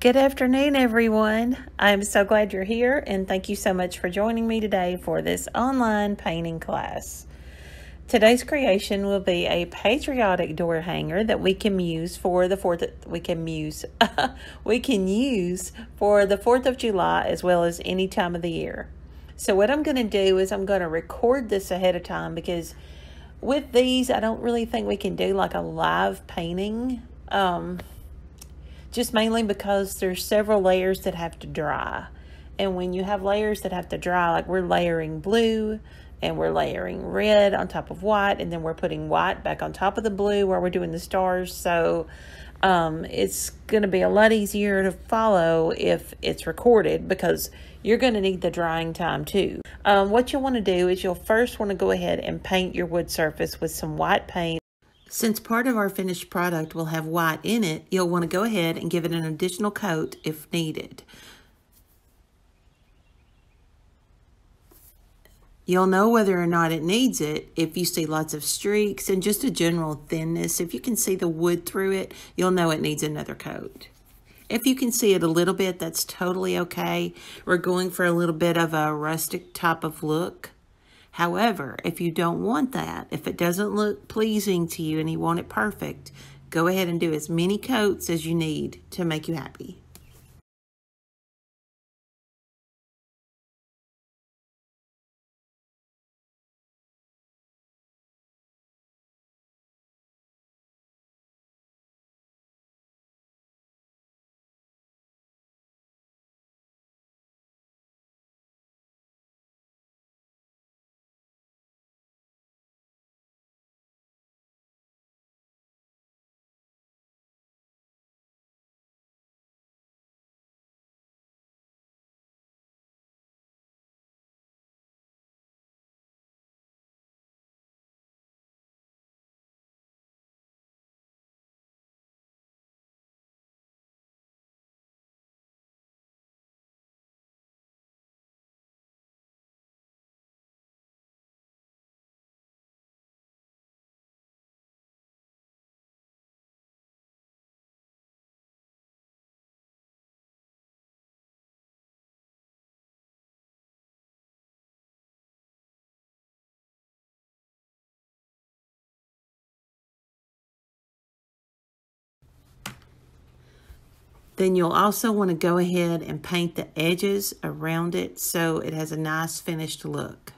Good afternoon, everyone. I'm so glad you're here, and thank you so much for joining me today for this online painting class. Today's creation will be a patriotic door hanger that we can use for the 4th we can use for the 4th of July as well as any time of the year. So what I'm going to do is I'm going to record this ahead of time because with these I don't really think we can do like a live painting. Just mainly because there's several layers that have to dry. And when you have layers that have to dry, like we're layering blue and we're layering red on top of white, and then we're putting white back on top of the blue where we're doing the stars. So it's going to be a lot easier to follow if it's recorded because you're going to need the drying time too. What you'll want to do is you'll first want to go ahead and paint your wood surface with some white paint. Since part of our finished product will have white in it, you'll want to go ahead and give it an additional coat if needed. You'll know whether or not it needs it if you see lots of streaks and just a general thinness. If you can see the wood through it, you'll know it needs another coat. If you can see it a little bit, that's totally okay. We're going for a little bit of a rustic type of look. However, if you don't want that, if it doesn't look pleasing to you and you want it perfect, go ahead and do as many coats as you need to make you happy. Then you'll also want to go ahead and paint the edges around it so it has a nice finished look.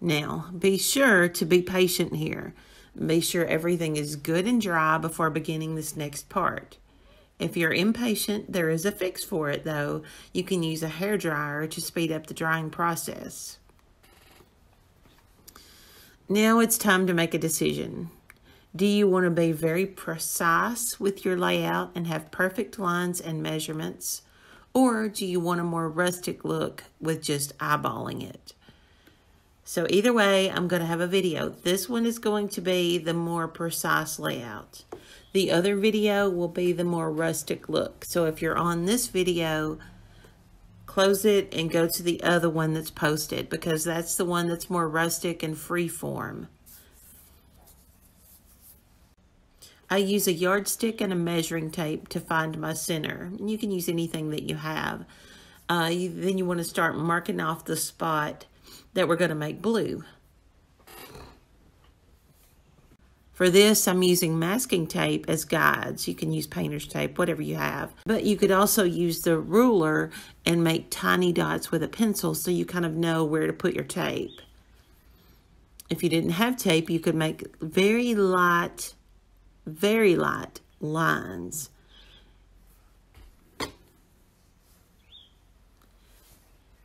Now, be sure to be patient here. Be sure everything is good and dry before beginning this next part. If you're impatient, there is a fix for it though. You can use a hair dryer to speed up the drying process. Now it's time to make a decision. Do you want to be very precise with your layout and have perfect lines and measurements? Or do you want a more rustic look with just eyeballing it? So either way, I'm going to have a video. This one is going to be the more precise layout. The other video will be the more rustic look. So if you're on this video, close it and go to the other one that's posted, because that's the one that's more rustic and free form. I use a yardstick and a measuring tape to find my center. You can use anything that you have. Then you want to start marking off the spot that we're going to make blue. For this, I'm using masking tape as guides. You can use painter's tape, whatever you have. But you could also use the ruler and make tiny dots with a pencil so you kind of know where to put your tape. If you didn't have tape, you could make very light lines.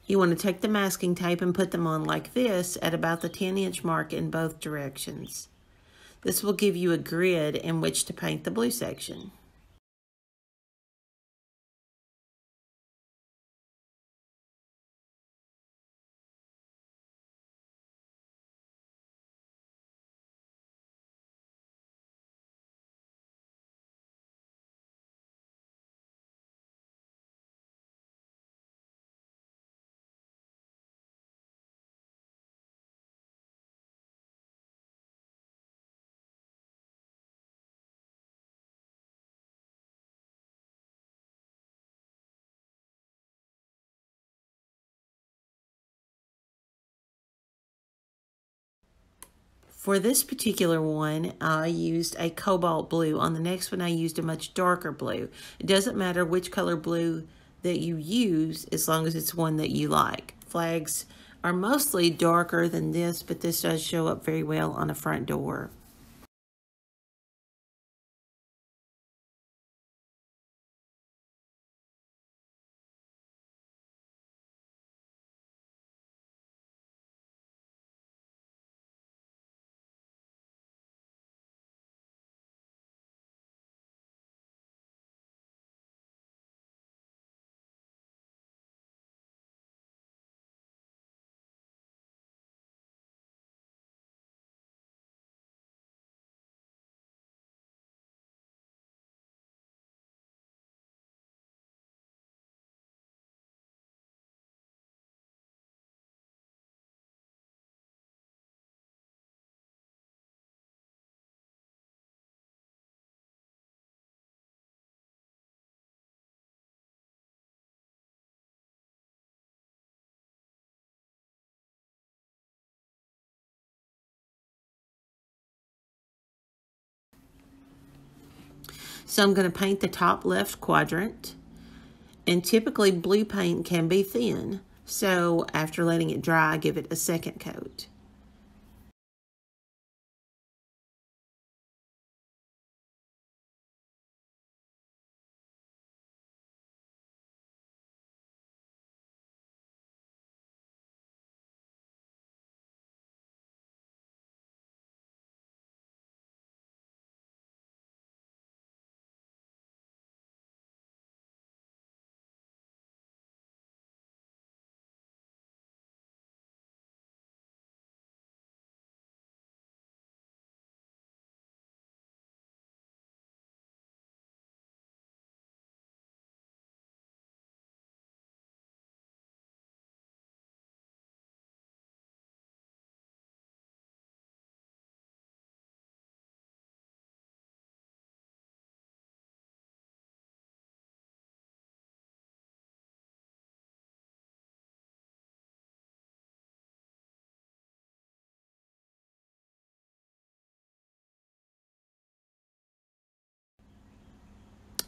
You want to take the masking tape and put them on like this at about the 10-inch mark in both directions. This will give you a grid in which to paint the blue section. For this particular one, I used a cobalt blue. On the next one, I used a much darker blue. It doesn't matter which color blue that you use, as long as it's one that you like. Flags are mostly darker than this, but this does show up very well on a front door. So I'm going to paint the top left quadrant, and typically blue paint can be thin, so after letting it dry, give it a second coat.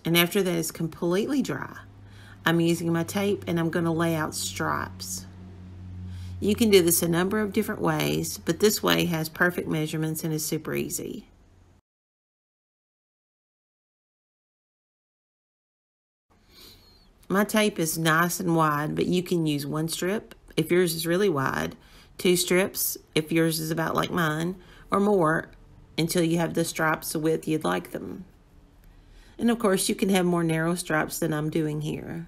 And after that is completely dry, I'm using my tape and I'm going to lay out stripes. You can do this a number of different ways, but this way has perfect measurements and is super easy. My tape is nice and wide, but you can use one strip if yours is really wide, two strips if yours is about like mine, or more until you have the stripes the width you'd like them. And of course, you can have more narrow stripes than I'm doing here.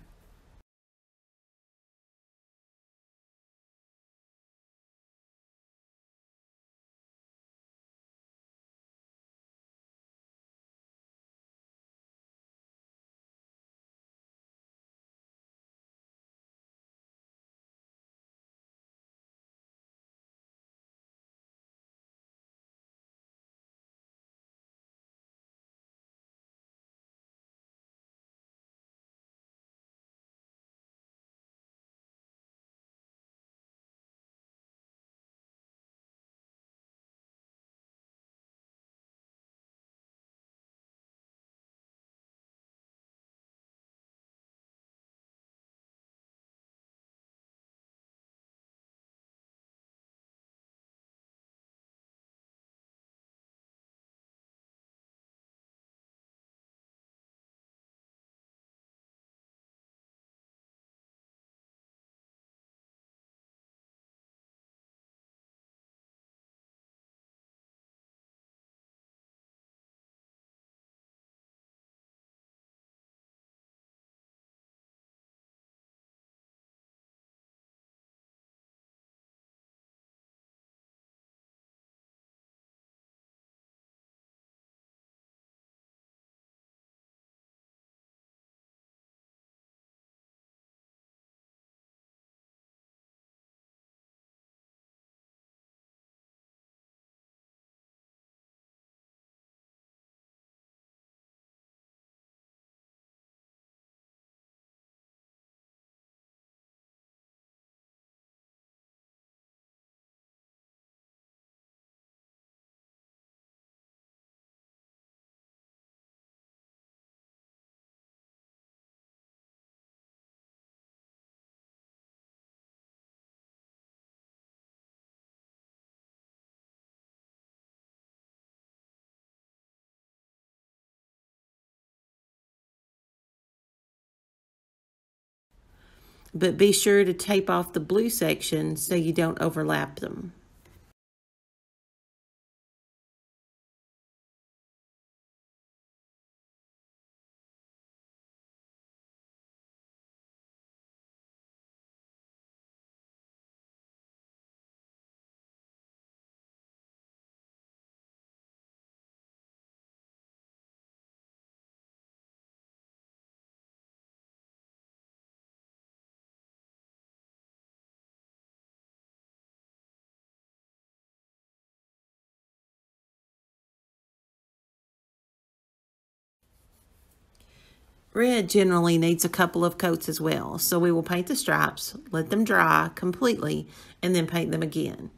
But be sure to tape off the blue section so you don't overlap them. Red generally needs a couple of coats as well, so we will paint the stripes, let them dry completely, and then paint them again.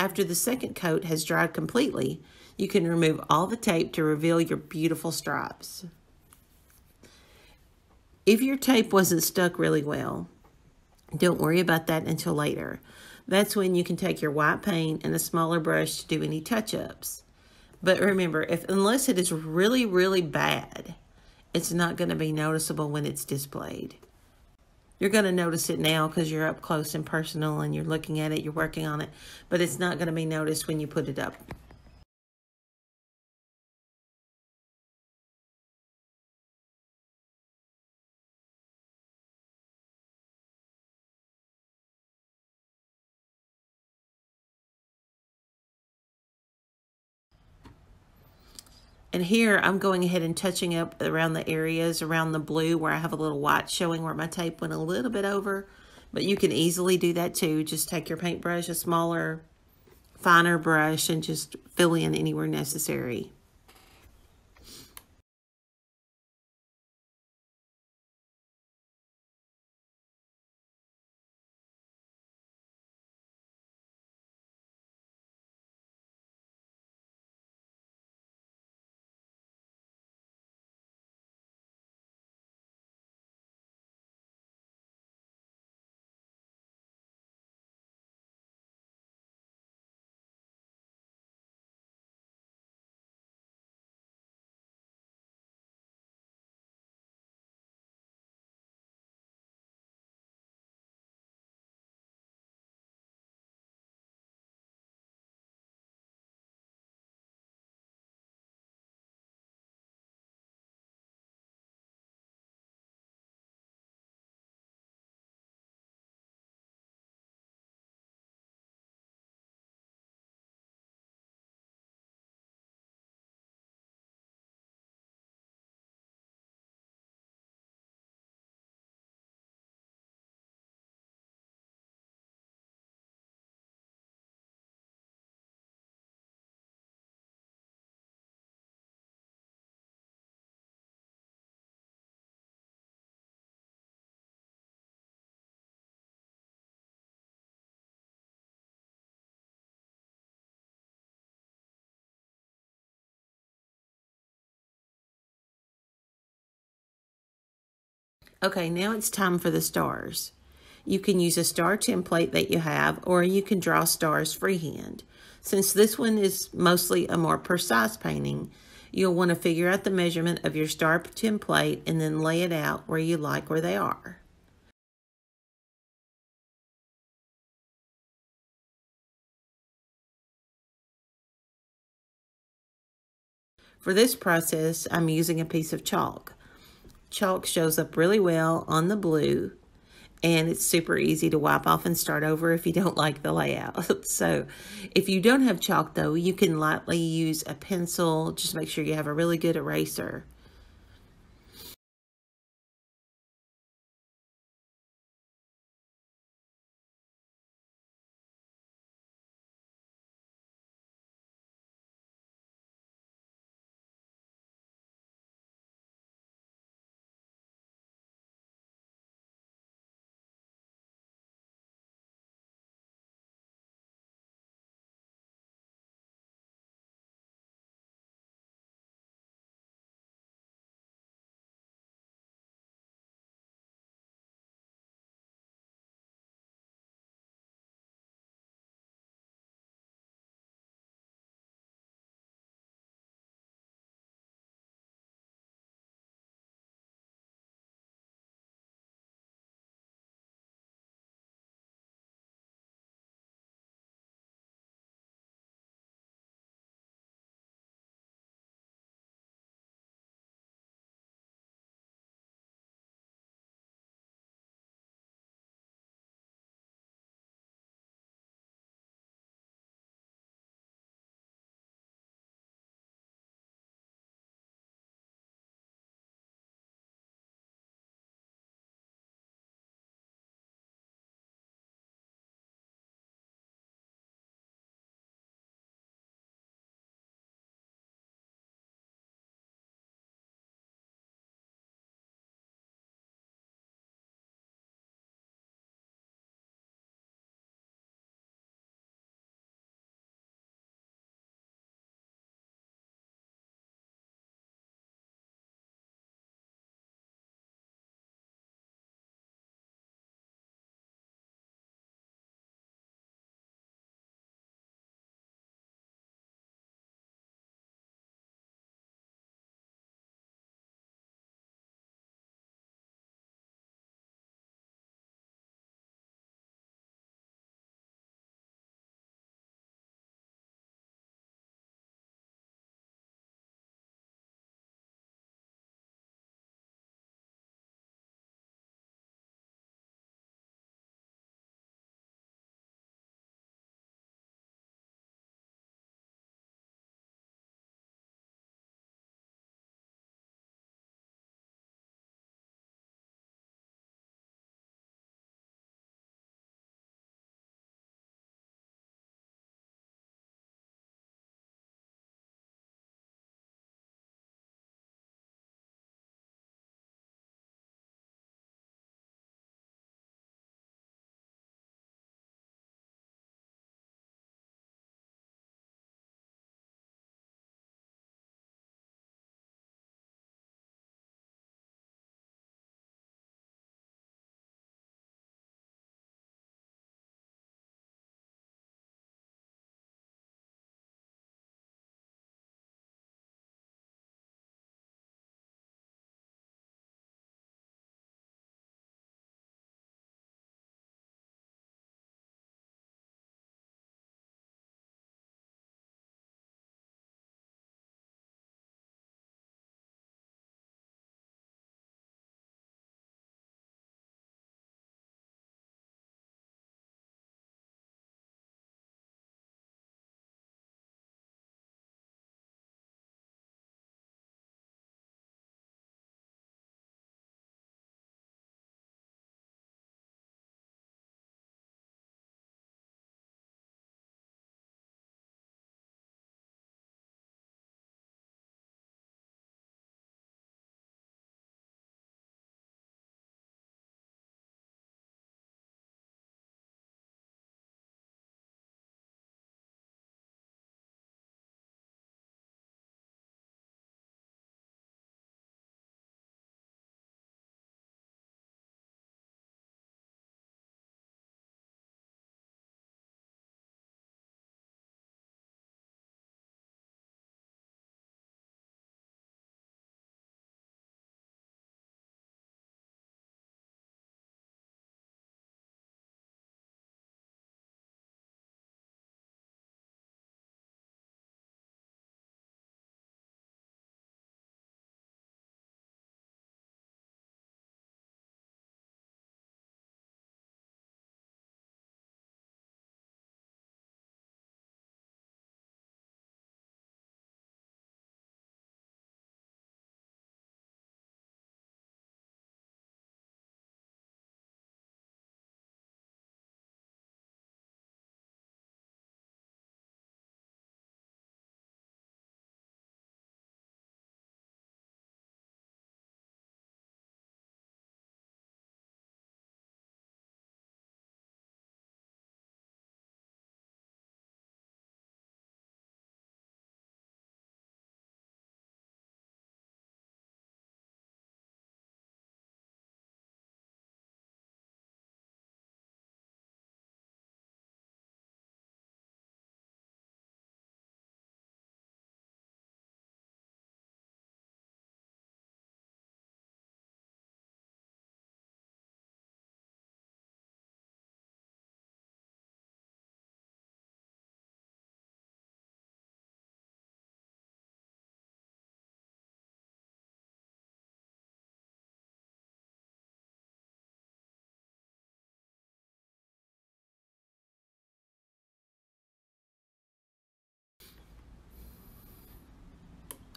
After the second coat has dried completely, you can remove all the tape to reveal your beautiful stripes. If your tape wasn't stuck really well, don't worry about that until later. That's when you can take your white paint and a smaller brush to do any touch-ups. But remember, unless it is really, really bad, it's not going to be noticeable when it's displayed. You're going to notice it now because you're up close and personal and you're looking at it, you're working on it, but it's not going to be noticed when you put it up. And here I'm going ahead and touching up around the areas around the blue where I have a little white showing where my tape went a little bit over. But you can easily do that too. Just take your paintbrush, a smaller, finer brush, and just fill in anywhere necessary. Okay, now it's time for the stars. You can use a star template that you have, or you can draw stars freehand. Since this one is mostly a more precise painting, you'll want to figure out the measurement of your star template and then lay it out where you like where they are. For this process, I'm using a piece of chalk. Chalk shows up really well on the blue, and it's super easy to wipe off and start over if you don't like the layout. So if you don't have chalk though, you can lightly use a pencil. Just make sure you have a really good eraser.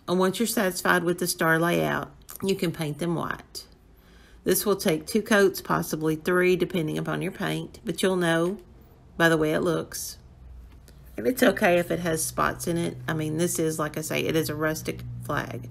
And once you're satisfied with the star layout, you can paint them white. This will take 2 coats, possibly 3, depending upon your paint, but you'll know by the way it looks. And it's okay if it has spots in it. I mean, this is, like I say, it is a rustic flag.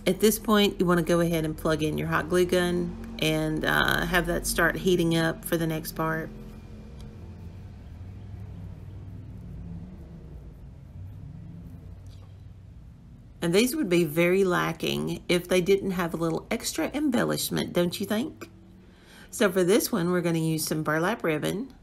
At this point, you want to go ahead and plug in your hot glue gun and have that start heating up for the next part. And these would be very lacking if they didn't have a little extra embellishment, don't you think? So for this one, we're going to use some burlap ribbon.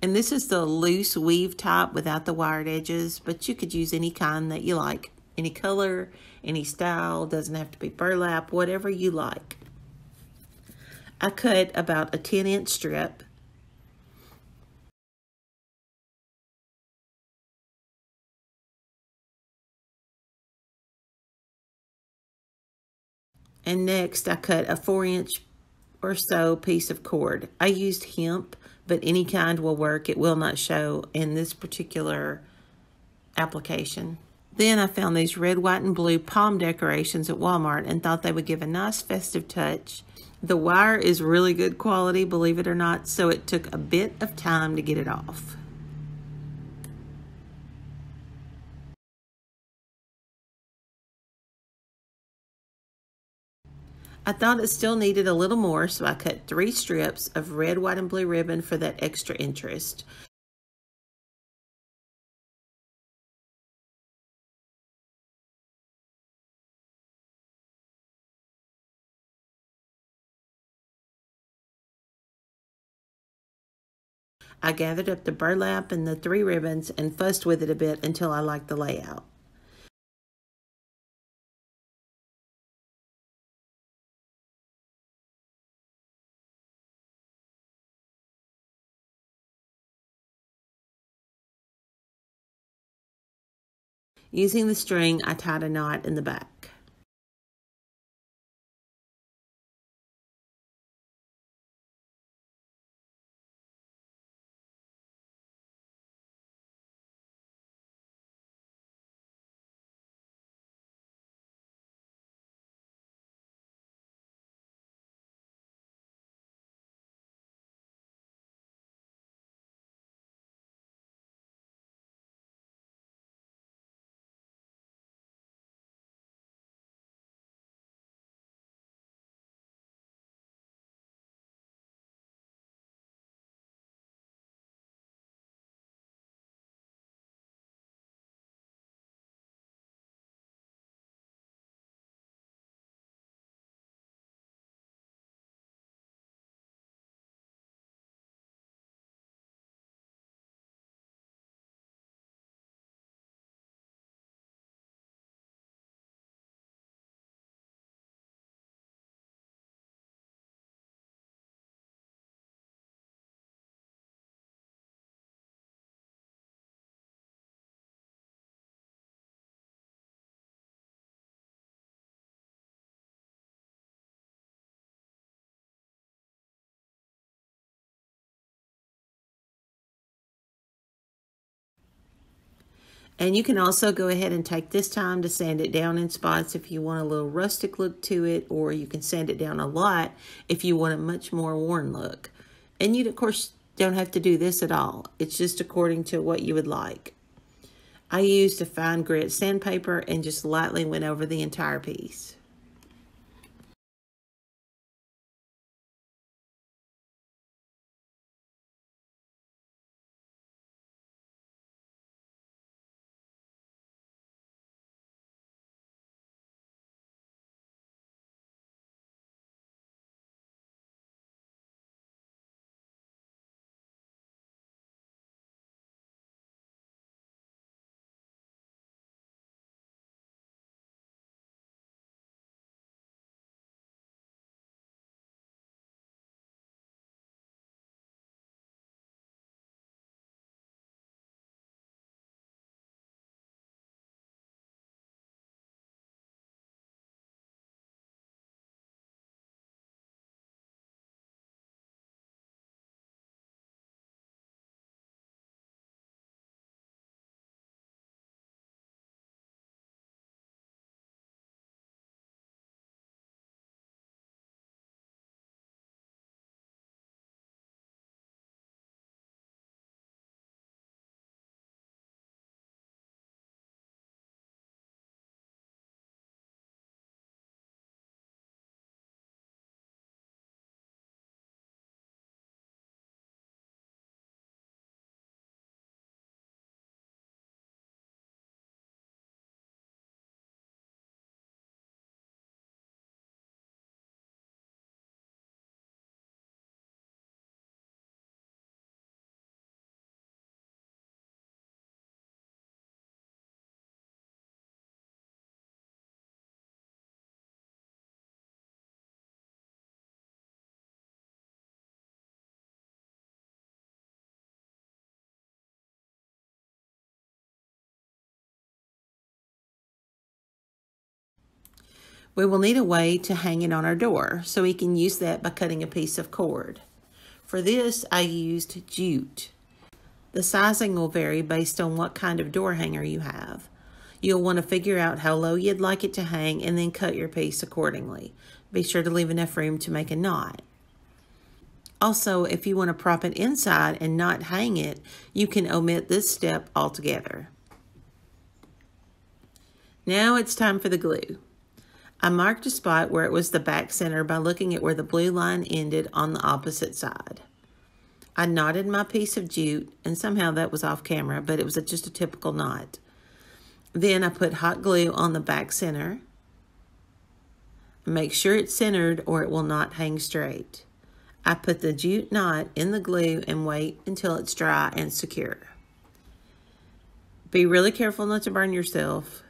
And this is the loose weave type without the wired edges, but you could use any kind that you like. Any color, any style, doesn't have to be burlap, whatever you like. I cut about a 10-inch strip. And next I cut a 4-inch or so piece of cord. I used hemp, but any kind will work. It will not show in this particular application. Then I found these red, white, and blue palm decorations at Walmart and thought they would give a nice festive touch. The wire is really good quality, believe it or not, so it took a bit of time to get it off. I thought it still needed a little more, so I cut 3 strips of red, white, and blue ribbon for that extra interest. I gathered up the burlap and the 3 ribbons and fussed with it a bit until I liked the layout. Using the string, I tied a knot in the back. And you can also go ahead and take this time to sand it down in spots if you want a little rustic look to it, or you can sand it down a lot if you want a much more worn look. And you, of course, don't have to do this at all. It's just according to what you would like. I used a fine grit sandpaper and just lightly went over the entire piece. We will need a way to hang it on our door, so we can use that by cutting a piece of cord. For this, I used jute. The sizing will vary based on what kind of door hanger you have. You'll want to figure out how low you'd like it to hang and then cut your piece accordingly. Be sure to leave enough room to make a knot. Also, if you want to prop it inside and not hang it, you can omit this step altogether. Now it's time for the glue. I marked a spot where it was the back center by looking at where the blue line ended on the opposite side. I knotted my piece of jute, and somehow that was off camera, but it was just a typical knot. Then I put hot glue on the back center. Make sure it's centered or it will not hang straight. I put the jute knot in the glue and wait until it's dry and secure. Be really careful not to burn yourself.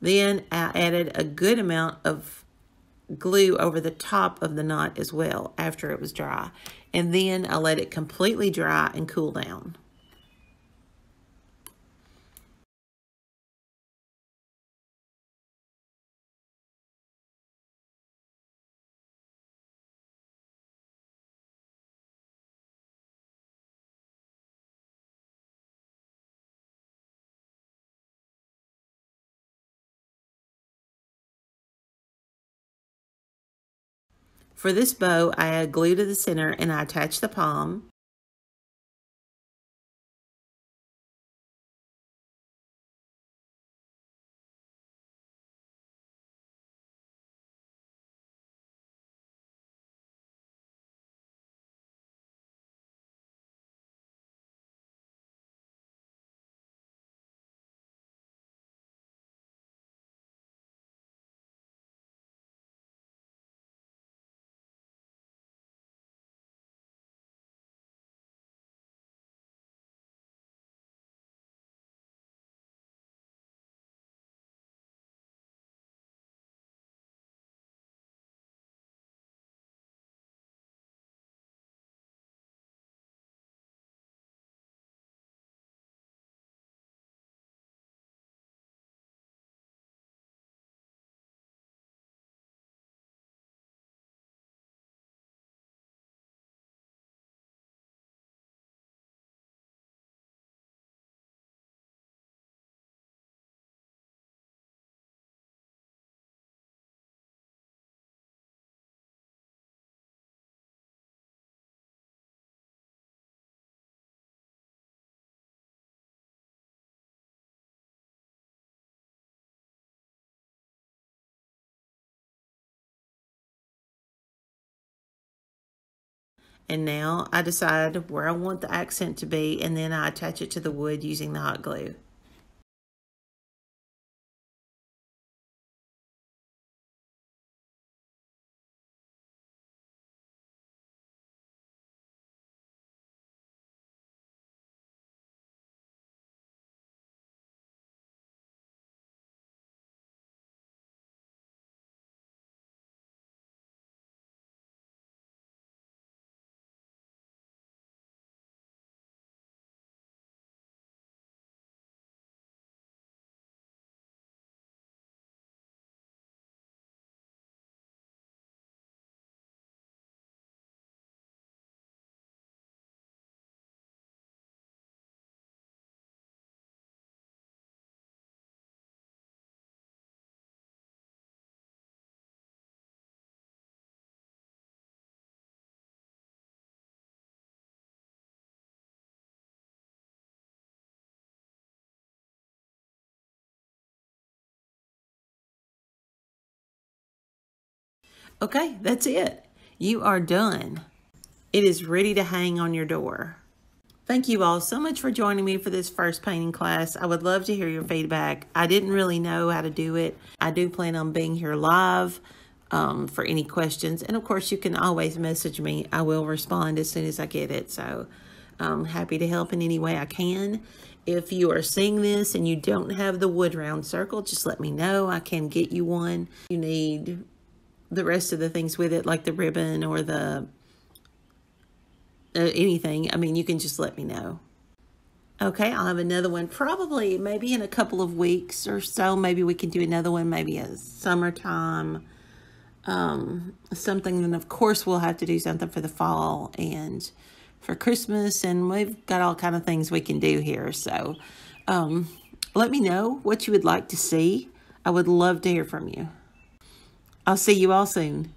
Then I added a good amount of glue over the top of the knot as well after it was dry. And then I let it completely dry and cool down. For this bow, I add glue to the center and I attach the palm. And now I decide where I want the accent to be, and then I attach it to the wood using the hot glue. Okay, that's it. You are done. It is ready to hang on your door. Thank you all so much for joining me for this first painting class. I would love to hear your feedback. I didn't really know how to do it. I do plan on being here live for any questions. And of course, you can always message me. I will respond as soon as I get it. So I'm happy to help in any way I can. If you are seeing this and you don't have the wood round circle, just let me know. I can get you one. You need the rest of the things with it, like the ribbon or the anything. I mean, you can just let me know. Okay, I'll have another one probably maybe in a couple of weeks or so. Maybe we can do another one, maybe a summertime something. Then of course we'll have to do something for the fall and for Christmas, and we've got all kind of things we can do here. So let me know what you would like to see. I would love to hear from you. I'll see you all soon.